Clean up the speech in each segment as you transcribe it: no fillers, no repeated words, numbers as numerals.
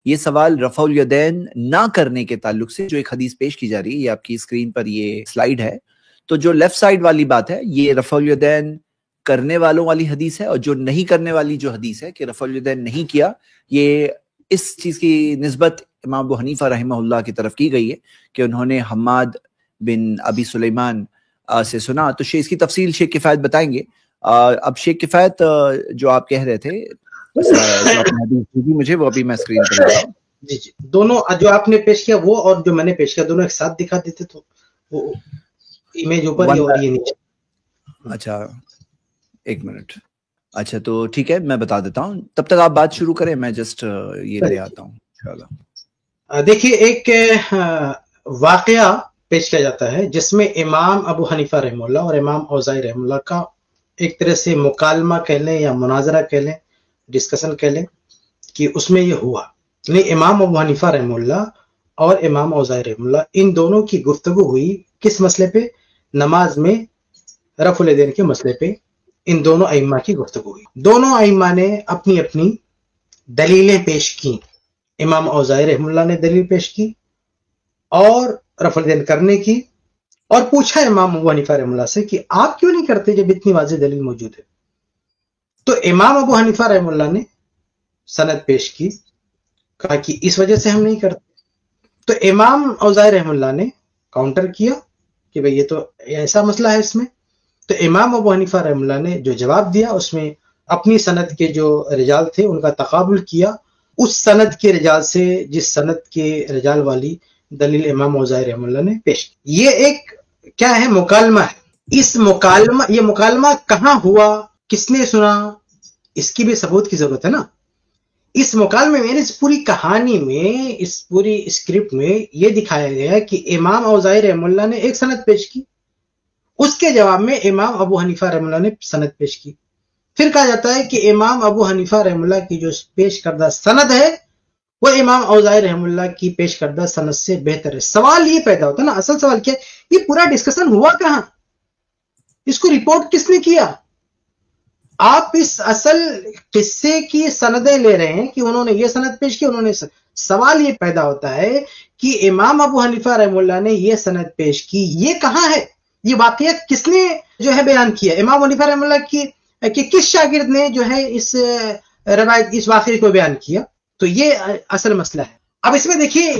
یہ سوال رفع الیدین نہ کرنے کے تعلق سے جو ایک حدیث پیش کی جا رہی ہے، یہ آپ کی اسکرین پر یہ سلائیڈ ہے، تو جو لیفٹ سائڈ والی بات ہے یہ رفع الیدین کرنے والوں والی حدیث ہے، اور جو نہیں کرنے والی جو حدیث ہے کہ رفع الیدین نہیں کیا، یہ اس چیز کی نسبت امام ابو حنیفہ رحمہ اللہ کی طرف کی گئی ہے کہ انہوں نے حماد بن ابی سلیمان سے سنا. تو اس کی تفصیل شیخ کفایت بتائیں گے. اب شیخ کفایت جو آپ کہہ رہے تھے مجھے وہ ابھی میں اسکرین پہ لاتا ہوں. جی دونوں جو آپ نے پیش کیا وہ اور جو میں نے پیش کیا دونوں ایک ساتھ دکھا دیتے تو وہ امیج اوپر اور یہ نیچے. اچھا ایک منٹ. اچھا تو ٹھیک ہے، میں بتا دیتا ہوں، تب تک آپ بات شروع کریں، میں جسٹ یہ لے آتا ہوں انشاءاللہ. دیکھیے ایک واقعہ پیش کیا جاتا ہے جس میں امام ابو حنیفہ رحمہ اللہ اور امام اوزاعی رحمہ اللہ کا ایک طرح سے مکالمہ کہہ لیں یا مناظرہ کہہ لیں، ڈسکشن کہہ لیں، کہ اس میں یہ ہوا. یعنی امام ابو حنیفہ رحمہ اللہ اور امام اوزاعی رحمہ اللہ ان دونوں کی گفتگو ہوئی کس مسئلے پہ؟ نماز میں رفع الیدین کے مسئلے پہ ان دونوں ائمہ کی گفتگو ہوئی. دونوں ائمہ نے اپنی اپنی دلیلیں پیش کی. امام اوزاعی رحمہ اللہ نے دلیل پیش کی اور رفع الیدین کرنے کی، اور پوچھا امام ابو حنیفہ رحمہ اللہ سے کہ آپ کیوں نہیں کرتے جب اتنی واضح دلیل موجود ہے. تو امام ابو حنیفہ رحمہ اللہ نے سند پیش کی، کہا کہ اس وجہ سے ہم نہیں کرتے. تو امام اوزاعی رحمہ اللہ نے کاؤنٹر کیا کہ بھئی یہ تو ایسا مسئلہ ہے اس میں. تو امام ابو حنیفہ رحمہ اللہ نے جو جواب دیا اس میں اپنی سند کے جو رجال تھے ان کا تقابل کیا اس سند کے رجال سے جس سند کے رجال والی دلیل امام اوزاعی رحمہ اللہ نے پیش کی. یہ ایک کیا ہے؟ مکالمہ ہے. یہ مکالمہ کہاں ہوا، کس نے سنا، اس کی بھی ثبوت کی ضرورت ہے نا. اس مکالمے میں اس پوری کہانی میں اس پوری اسکرپٹ میں یہ دکھایا گیا کہ امام اوزاعی رحمہ اللہ نے ایک سند پیش کی، اس کے جواب میں امام ابو حنیفہ رحمہ اللہ نے سند پیش کی. پھر کہا جاتا ہے کہ امام ابو حنیفہ رحمہ اللہ کی جو پیش کردہ سند ہے وہ امام اوزاعی رحمہ اللہ کی پیش کردہ سند سے بہتر ہے. سوال یہ پیدا ہوتا ہے نا، اصل سوال کیا ہے، یہ پورا ڈسکشن ہوا کہاں، اس کو رپورٹ کس نے کیا؟ آپ اس اصل قصے کی سندیں لے رہے ہیں کہ انہوں نے یہ سند پیش کی، انہوں نے سوال یہ پیدا ہوتا ہے کہ امام ابو حنیفہ رحمہ اللہ نے یہ سند پیش کی، یہ کہاں ہے، یہ واقعہ کس نے جو ہے بیان کیا؟ امام حنیفہ رحمہ اللہ کی کہ کس شاگرد نے جو ہے اس روایت اس واقعے کو بیان کیا؟ تو یہ اصل مسئلہ ہے. اب اس میں دیکھیے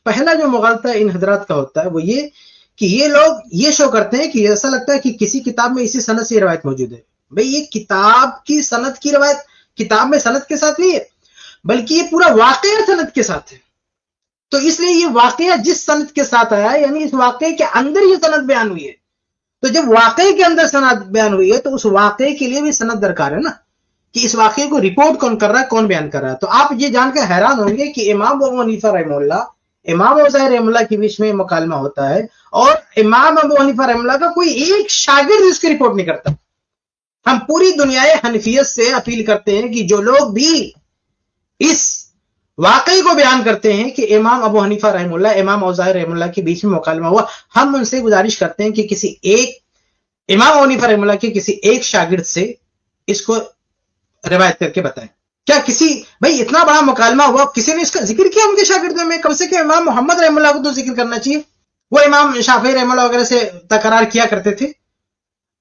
پہلا جو مغالطہ ان حضرات کا ہوتا ہے وہ یہ کہ یہ لوگ یہ شو کرتے ہیں کہ ایسا لگتا ہے کہ کسی کتاب میں اسی سند سے یہ روایت موجود ہے. بھئی یہ کتاب کی سند کی روایت کتاب میں سند کے ساتھ نہیں ہے بلکہ یہ پورا واقعہ سند کے ساتھ ہے. تو اس لیے یہ واقعہ جس سند کے ساتھ آیا یعنی اس واقعے کے اندر یہ سند بیان ہوئی ہے. تو جب واقعے کے اندر سند بیان ہوئی ہے تو اس واقعے کے لیے بھی سند درکار ہے نا، کہ اس واقعے کو رپورٹ کون کر رہا ہے، کون بیان کر رہا ہے. تو آپ یہ جان کر حیران ہوں گے کہ امام ابو حنیفہ رحمہ اللہ امام اوزاعی رحمہ اللہ کے بیچ میں مکالمہ ہوتا ہے اور امام ابو حنیفہ رحمہ اللہ کا کوئی ایک شاگرد اس کی رپورٹ نہیں کرتا. ہم پوری دنیا حنفیت سے اپیل کرتے ہیں کہ جو لوگ بھی اس واقعے کو بیان کرتے ہیں کہ امام ابو حنیفہ رحمہ اللہ امام اوزاعی رحمہ اللہ کے بیچ میں مکالمہ ہوا، ہم ان سے گزارش کرتے ہیں کہ کسی ایک امام ابو حنیفہ رحمہ اللہ کے کسی ایک شاگرد سے اس کو روایت کر کے بتائیں. کیا کسی بھائی اتنا بڑا مکالمہ ہوا کسی نے اس کا ذکر کیا ان کے شاگردوں میں؟ کم سے کم امام محمد رحمہ اللہ کو تو ذکر کرنا چاہیے. وہ امام شافعی رحمہ اللہ وغیرہ سے تکرار کیا کرتے تھے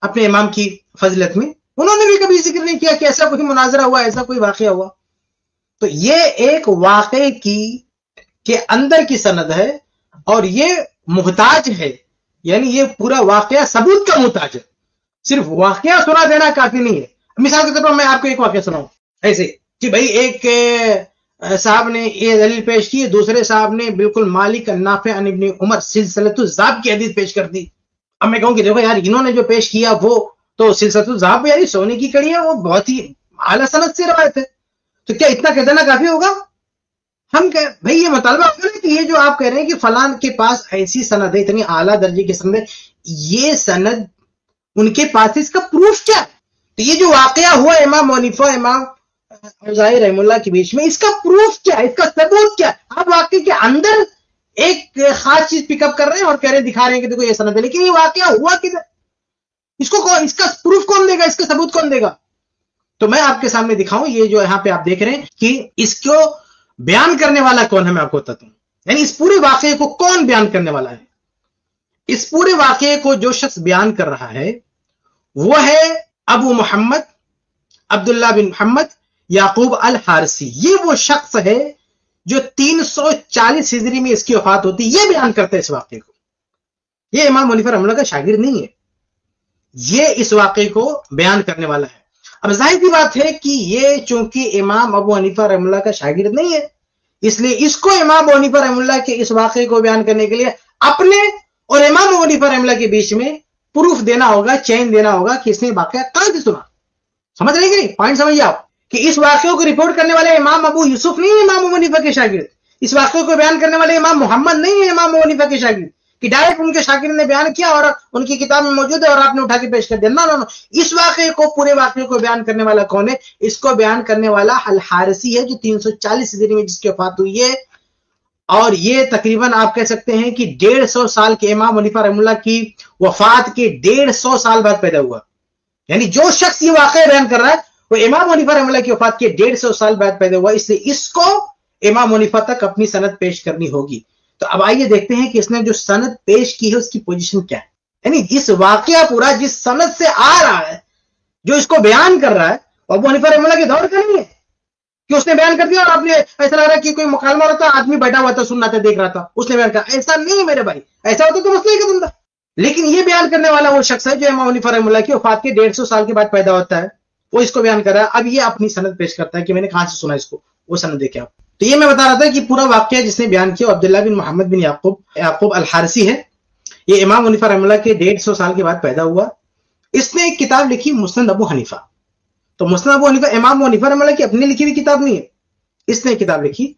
اپنے امام کی فضیلت میں، انہوں نے بھی کبھی ذکر نہیں کیا کہ ایسا کوئی مناظرہ ہوا، ایسا کوئی واقعہ ہوا. تو یہ ایک واقعے کے اندر کی سند ہے اور یہ محتاج ہے، یعنی یہ پورا واقعہ ثبوت کا محتاج ہے. صرف واقعہ سنا دینا کافی نہیں ہے. مثال کے طور پر میں آپ کو ایک واقعہ سناؤں ایسے کہ بھائی ایک صاحب نے یہ دلیل پیش کی، دوسرے صاحب نے بالکل مالک نافع عن ابن عمر سلسلۃ الذهب کی حدیث پیش کر دی. اب میں کہوں کہ دیکھو یار انہوں نے جو پیش کیا وہ تو سلسلۃ الذهب یعنی سونے کی کڑی ہے، وہ بہت ہی اعلیٰ سند سے روایت ہے. تو کیا اتنا کہہ دینا کافی ہوگا؟ ہم بھائی یہ مطالبہ ہوگا کہ یہ جو آپ کہہ رہے ہیں کہ فلان کے پاس ایسی سند ہے، اتنی اعلیٰ درجے کی سند ہے، یہ سند ان کے پاس اس کا پروف کیا ہے؟ تو یہ جو واقعہ ہوا امام حنیفہ امام اوزاعی رحمہ اللہ کے بیچ میں، اس کا پروف کیا ہے، اس کا ثبوت کیا ہے؟ آپ واقعے کے اندر ایک خاص چیز پک اپ کر رہے ہیں اور کہہ رہے دکھا رہے ہیں کہ دیکھو یہ سند ہے، لیکن یہ واقعہ ہوا کدھر؟ اس کا پروف کون دے گا، اس کا ثبوت کون دے گا؟ تو میں آپ کے سامنے دکھاؤں، یہ جو یہاں پہ آپ دیکھ رہے ہیں کہ اس کو بیان کرنے والا کون ہے میں آپ کو بتاتا ہوں. یعنی اس پورے واقعے کو کون بیان کرنے والا ہے؟ اس پورے واقعے کو جو شخص بیان کر رہا ہے وہ ہے ابو محمد عبداللہ بن محمد یعقوب الحارثی. یہ وہ شخص ہے جو 340 ہجری میں اس کی وفات ہوتی. یہ بیان کرتا ہے اس واقعے کو. یہ امام حنیفہ رحمہ اللہ کا شاگرد نہیں ہے, یہ اس واقعے کو بیان کرنے والا ہے. اب ظاہر کی بات ہے کہ یہ چونکہ امام ابو حنیفہ رحمہ اللہ کا شاگرد نہیں ہے, اس لیے اس کو امام ابو حنیفہ رحمہ اللہ کے اس واقعے کو بیان کرنے کے لیے اپنے اور امام ابو حنیفہ رحمہ اللہ کے بیچ میں پروف دینا ہوگا, چین دینا ہوگا کہ اس نے واقعہ کہاں سے سنا. سمجھ رہے کہ نہیں؟ پوائنٹ سمجھیے آپ کہ اس واقعے کو رپورٹ کرنے والے امام ابو یوسف نہیں ہے امام ابو حنیفہ کے شاگرد. اس واقعے کو بیان کرنے والے امام محمد نہیں ہے امام ابو حنیفہ کے شاگرد کہ ڈائریکٹ ان کے شاگرد نے بیان کیا اور ان کی کتاب میں موجود ہے اور آپ نے اٹھا کے پیش کر دیا. نو. اس واقعے کو, پورے واقعے کو بیان کرنے والا کون ہے؟ اس کو بیان کرنے والا الحارثی ہے جو 340 ہجری میں جس کی وفات ہوئی ہے. اور یہ تقریباً آپ کہہ سکتے ہیں کہ 150 سال کے امام حنیفہ رحمہ اللہ کی وفات کے 150 سال بعد پیدا ہوا. یعنی جو شخص یہ واقعہ بیان کر رہا ہے وہ امام حنیفہ رحمہ اللہ کی وفات کے 150 سال بعد پیدا ہوا, اس لیے اس کو امام حنیفہ تک اپنی سند پیش کرنی ہوگی. تو اب آئیے دیکھتے ہیں کہ اس نے جو سند پیش کی ہے اس کی پوزیشن کیا ہے. یعنی اس واقعہ پورا جس سند سے آ رہا ہے, جو اس کو بیان کر رہا ہے, ابو حنیفہ رحمہ اللہ کے دور کا نہیں ہے کہ اس نے بیان کر دیا اور آپ نے ایسا لگ رہا ہے کہ کوئی مکالمہ ہو رہا تھا, آدمی بیٹھا ہوا تھا, سن رہا تھا, دیکھ رہا تھا, اس نے بیان کہا. ایسا نہیں ہے میرے بھائی, ایسا ہوتا تو مسئلہ ہی ختم تھا. لیکن یہ بیان کرنے والا وہ شخص ہے جو امام حنیفہ رحمہ اللہ کی وفات کے 150 سال کے بعد پیدا ہوتا ہے, وہ اس کو بیان کر رہا ہے. اب یہ اپنی سند پیش کرتا ہے کہ میں نے کہاں سے سنا اس کو, وہ سند دیکھیں آپ. تو یہ میں بتا رہا تھا کہ پورا واقعہ جس نے بیان کیا عبداللہ بن محمد بن یعقوب الحارثی ہے. یہ امام حنیفہ رحمہ اللہ کے 150 سال کے بعد پیدا ہوا. اس نے ایک کتاب لکھی مسند ابو حنیفہ. تو مسند ابو حنیفہ امام ابو حنیفہ رحمہ اللہ کی اپنی لکھی ہوئی کتاب نہیں ہے, اس نے کتاب لکھی.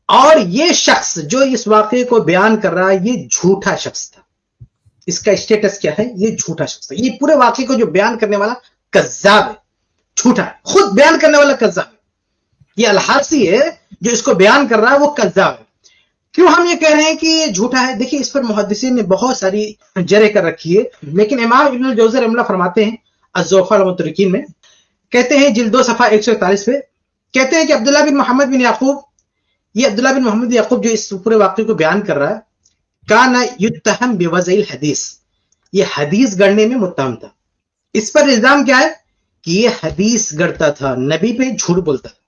اور یہ شخص جو اس واقعے کو بیان کر رہا ہے یہ جھوٹا شخص تھا. اس کا اسٹیٹس کیا ہے؟ یہ جھوٹا شخص تھا. یہ پورے واقعے کو جو بیان کرنے والا کذاب ہے, جھوٹا ہے, خود بیان کرنے والا کذاب ہے. یہ الحارثی ہے جو اس کو بیان کر رہا ہے وہ کذاب ہے. کیوں ہم یہ کہہ رہے ہیں کہ یہ جھوٹا ہے؟ دیکھیں اس پر محدثین نے بہت ساری جرح کر رکھی ہے, لیکن امام ابن الجوزی رحمہ اللہ فرماتے ہیں الزوفا المترکین میں, کہتے ہیں جلد 2 صفحہ 141 پہ, کہتے ہیں کہ عبداللہ بن محمد بن یعقوب, یہ عبداللہ بن محمد بن یعقوب جو اس پورے واقعے کو بیان کر رہا ہے, کان یتہم بوضع الحدیث, یہ حدیث گڑھنے میں متہم تھا. اس پر الزام کیا ہے کہ یہ حدیث گڑھتا تھا, نبی پہ جھوٹ بولتا تھا,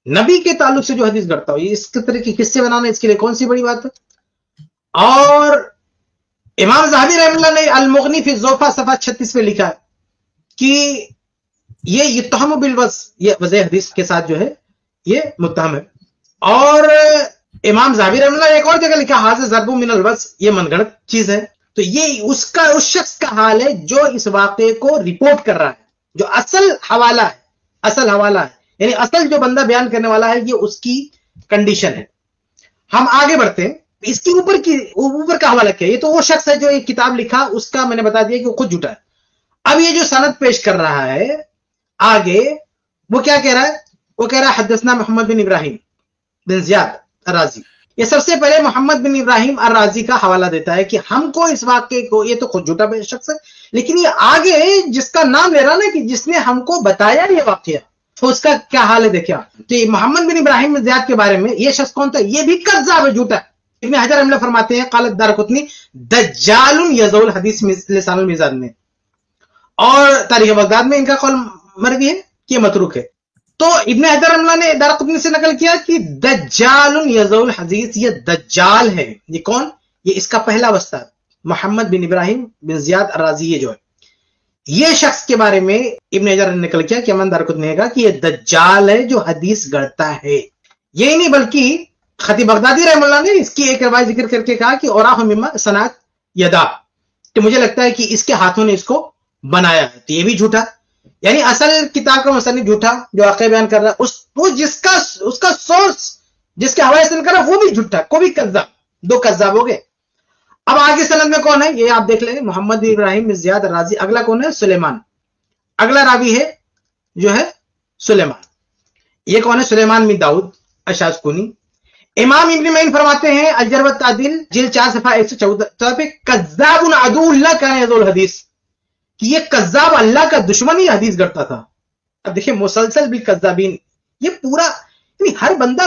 نبی کے تعلق سے جو حدیث گڑھتا ہو. اس طرح کے قصے بنانا اس کے لیے کون سی بڑی بات ہے. اور امام ذہبی رحمہ اللہ نے المغنی فی الزوفا صفحہ 36 پہ لکھا ہے کہ یہ یتہم بالوضع, یہ وضع حدیث کے ساتھ جو ہے یہ متہم ہے. اور امام ذہبی رحمہ اللہ نے ایک اور جگہ لکھا حاضر ضرب من الوضع, یہ من گھڑت چیز ہے. تو یہ اس شخص کا حال ہے جو اس واقعے کو رپورٹ کر رہا ہے, جو اصل حوالہ ہے, اصل حوالہ ہے, یعنی اصل جو بندہ بیان کرنے والا ہے یہ اس کی کنڈیشن ہے. ہم آگے بڑھتے ہیں. اس کے اوپر کا حوالہ کیا ہے؟ یہ تو وہ شخص ہے جو ایک کتاب لکھا, اس کا میں نے بتا دیا کہ وہ خود جھوٹا ہے. اب یہ جو سند پیش کر رہا ہے آگے, وہ کیا کہہ رہا ہے؟ وہ کہہ رہا ہے حدثنا محمد بن ابراہیم بن زیاد الرازی. یہ سب سے پہلے محمد بن ابراہیم الرازی کا حوالہ دیتا ہے کہ ہم کو اس واقعے کو, یہ تو خود جھوٹا شخص ہے, لیکن یہ آگے جس کا نام لے رہا نا کہ جس نے ہم کو بتایا یہ واقعہ, تو اس کا کیا حال ہے دیکھیں. تو یہ محمد بن ابراہیم بن زیاد کے بارے میں یہ شخص کون تھا؟ یہ بھی کذاب ہے, جھوٹا ہے. ابن حجر رحمہ اللہ فرماتے ہیں قال الدارقطنی دجال یضع الحدیث لسان المیزان میں, اور تاریخ بغداد میں ان کا قول مروی ہے کہ یہ متروک ہے. تو ابن حجر رحمہ اللہ نے دارقطنی سے نقل کیا کہ دجال یضع الحدیث, یہ دجال ہے. یہ کون؟ یہ اس کا پہلا واسطہ محمد بن ابراہیم بن زیاد الرازی, یہ جو ہے یہ شخص کے بارے میں ابن حجر نے نقل کیا کہ امام دارقطنی نے کہا کہ یہ دجال ہے جو حدیث گڑھتا ہے. یہی نہیں بلکہ خطیب بغدادی رحمہ اللہ نے اس کی ایک روایت ذکر کر کے کہا کہ اوراہ مما صنعت یدا, کہ مجھے لگتا ہے کہ اس کے ہاتھوں نے اس کو بنایا ہے. تو یہ بھی جھوٹا, یعنی اصل کتاب کا مصنف جھوٹا جو واقعہ بیان کر رہا ہے, وہ اس کا سورس جس کے حوالے سے کر رہا ہے وہ بھی جھوٹا, کو بھی کذاب. 2 کذاب ہو گئے. اب آگے سند میں کون ہے یہ آپ دیکھ لیں, محمد بن ابراہیم بن زیاد الرازی. اگلا کون ہے؟ سلیمان. اگلا راوی ہے جو ہے سلیمان. یہ کون ہے؟ سلیمان بن داؤد الشاذکونی. امام ابن معین فرماتے ہیں الجرح والتعدیل جلد 4 صفحہ 114 پہ کذاب عدو اللہ کان یضع الحدیث, کہ یہ کذاب اللہ کا دشمن ہی حدیث گڑھتا تھا. اب دیکھیں مسلسل بھی کذابین, یہ پورا یعنی ہر بندہ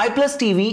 iPlus TV